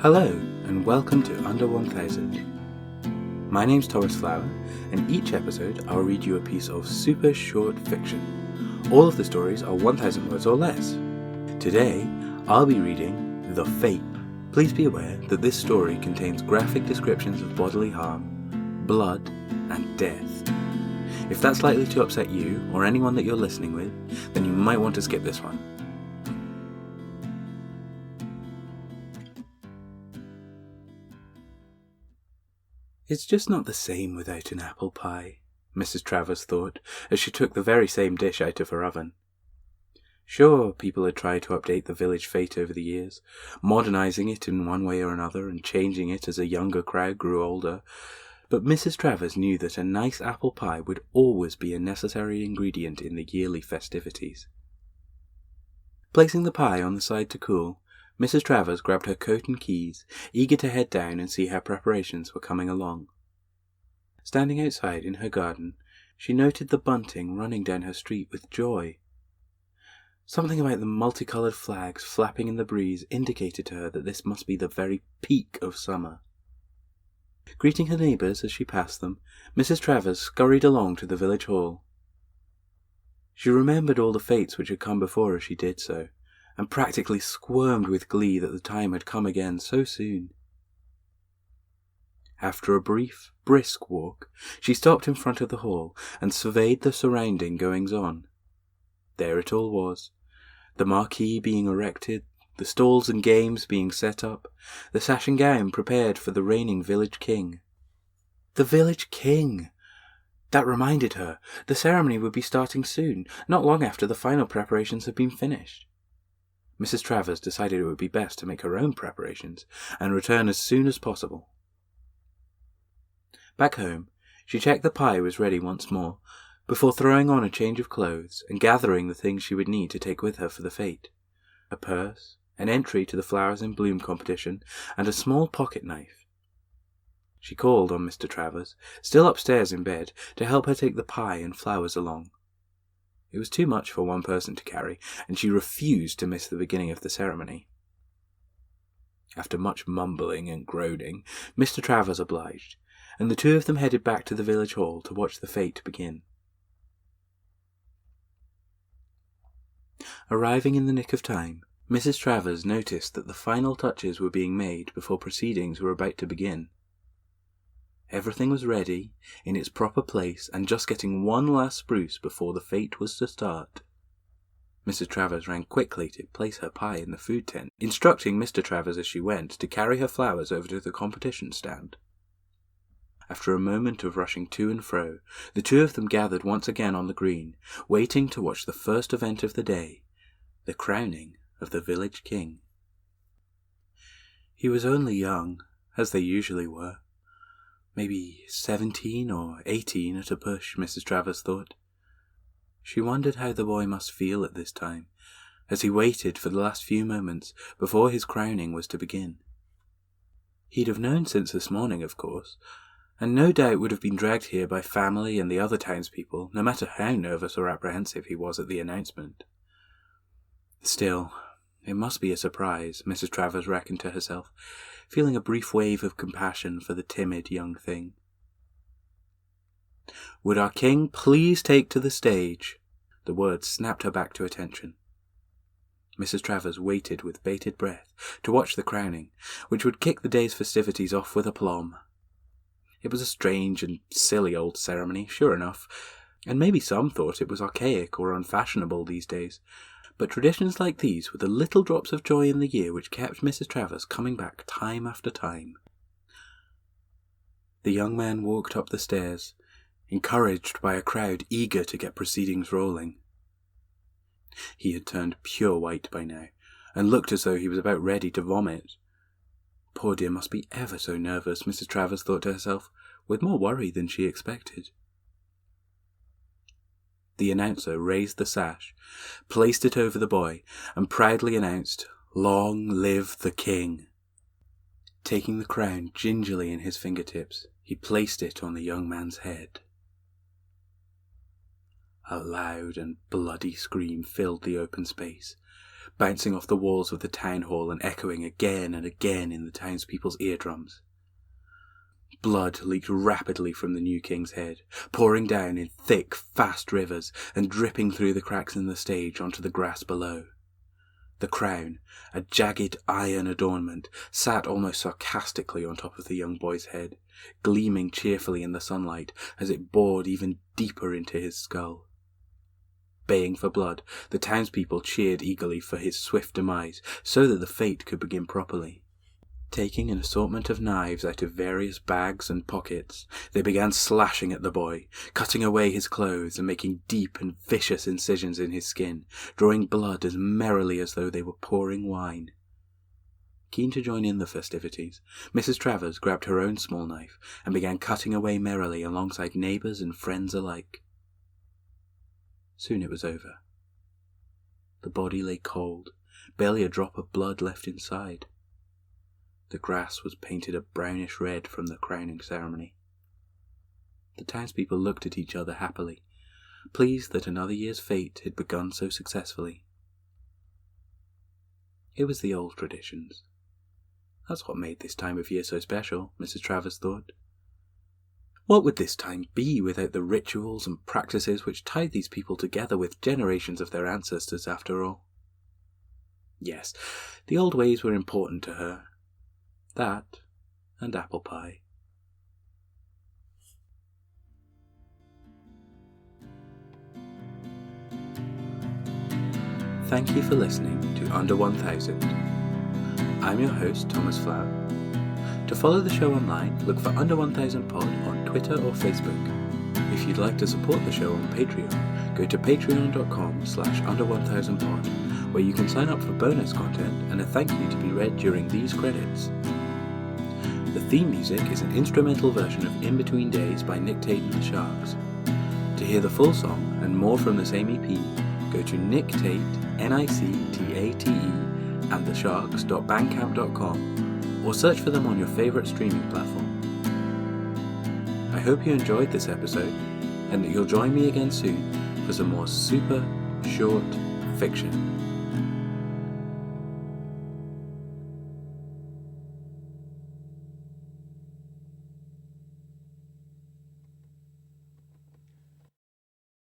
Hello, and welcome to Under 1000. My name's Thomas Flower, and each episode I'll read you a piece of super short fiction. All of the stories are 1000 words or less. Today, I'll be reading The Fete. Please be aware that this story contains graphic descriptions of bodily harm, blood, and death. If that's likely to upset you or anyone that you're listening with, then you might want to skip this one. It's just not the same without an apple pie, Mrs. Travers thought, as she took the very same dish out of her oven. Sure, people had tried to update the village fete over the years, modernising it in one way or another and changing it as a younger crowd grew older, but Mrs. Travers knew that a nice apple pie would always be a necessary ingredient in the yearly festivities. Placing the pie on the side to cool, Mrs. Travers grabbed her coat and keys, eager to head down and see how preparations were coming along. Standing outside in her garden, she noted the bunting running down her street with joy. Something about the multicoloured flags flapping in the breeze indicated to her that this must be the very peak of summer. Greeting her neighbours as she passed them, Mrs. Travers scurried along to the village hall. She remembered all the fetes which had come before as she did so, and practically squirmed with glee that the time had come again so soon. After a brief, brisk walk, she stopped in front of the hall and surveyed the surrounding goings-on. There it all was, the marquee being erected, the stalls and games being set up, the sash and gown prepared for the reigning village king. The village king! That reminded her, the ceremony would be starting soon, not long after the final preparations had been finished. Mrs. Travers decided it would be best to make her own preparations and return as soon as possible. Back home, she checked the pie was ready once more, before throwing on a change of clothes and gathering the things she would need to take with her for the fete: a purse, an entry to the Flowers in Bloom competition, and a small pocket knife. She called on Mr. Travers, still upstairs in bed, to help her take the pie and flowers along. It was too much for one person to carry, and she refused to miss the beginning of the ceremony. After much mumbling and groaning, Mr. Travers obliged, and the two of them headed back to the village hall to watch the fete begin. Arriving in the nick of time, Mrs. Travers noticed that the final touches were being made before proceedings were about to begin. Everything was ready, in its proper place, and just getting one last spruce before the fete was to start. Mrs. Travers ran quickly to place her pie in the food tent, instructing Mr. Travers as she went to carry her flowers over to the competition stand. After a moment of rushing to and fro, the two of them gathered once again on the green, waiting to watch the first event of the day, the crowning of the village king. He was only young, as they usually were. Maybe 17 or 18 at a push, Mrs. Travers thought. She wondered how the boy must feel at this time, as he waited for the last few moments before his crowning was to begin. He'd have known since this morning, of course, and no doubt would have been dragged here by family and the other townspeople, no matter how nervous or apprehensive he was at the announcement. Still, it must be a surprise, Mrs. Travers reckoned to herself, feeling a brief wave of compassion for the timid young thing. "Would our king please take to the stage?" The words snapped her back to attention. Mrs. Travers waited with bated breath to watch the crowning, which would kick the day's festivities off with aplomb. It was a strange and silly old ceremony, sure enough, and maybe some thought it was archaic or unfashionable these days, but traditions like these were the little drops of joy in the year which kept Mrs. Travers coming back time after time. The young man walked up the stairs, encouraged by a crowd eager to get proceedings rolling. He had turned pure white by now, and looked as though he was about ready to vomit. Poor dear must be ever so nervous, Mrs. Travers thought to herself, with more worry than she expected. The announcer raised the sash, placed it over the boy, and proudly announced, "Long live the king." Taking the crown gingerly in his fingertips, he placed it on the young man's head. A loud and bloody scream filled the open space, bouncing off the walls of the town hall and echoing again and again in the townspeople's eardrums. Blood leaked rapidly from the new king's head, pouring down in thick, fast rivers and dripping through the cracks in the stage onto the grass below. The crown, a jagged iron adornment, sat almost sarcastically on top of the young boy's head, gleaming cheerfully in the sunlight as it bored even deeper into his skull. Baying for blood, the townspeople cheered eagerly for his swift demise so that the fete could begin properly. Taking an assortment of knives out of various bags and pockets, they began slashing at the boy, cutting away his clothes and making deep and vicious incisions in his skin, drawing blood as merrily as though they were pouring wine. Keen to join in the festivities, Mrs. Travers grabbed her own small knife and began cutting away merrily alongside neighbours and friends alike. Soon it was over. The body lay cold, barely a drop of blood left inside. The grass was painted a brownish red from the crowning ceremony. The townspeople looked at each other happily, pleased that another year's fete had begun so successfully. It was the old traditions. That's what made this time of year so special, Mrs. Travers thought. What would this time be without the rituals and practices which tied these people together with generations of their ancestors, after all? Yes, the old ways were important to her. That and apple pie. Thank you for listening to Under 1000. I'm your host, Thomas Flower. To follow the show online, look for Under 1000 Pod on Twitter or Facebook. If you'd like to support the show on Patreon, go to patreon.com/under1000pod, where you can sign up for bonus content and a thank you to be read during these credits. The theme music is an instrumental version of In Between Days by Nick Tate and the Sharks. To hear the full song and more from the same EP, go to Nick Tate, NICTATE, and thesharks.bandcamp.com, or search for them on your favourite streaming platform. I hope you enjoyed this episode, and that you'll join me again soon for some more super short fiction.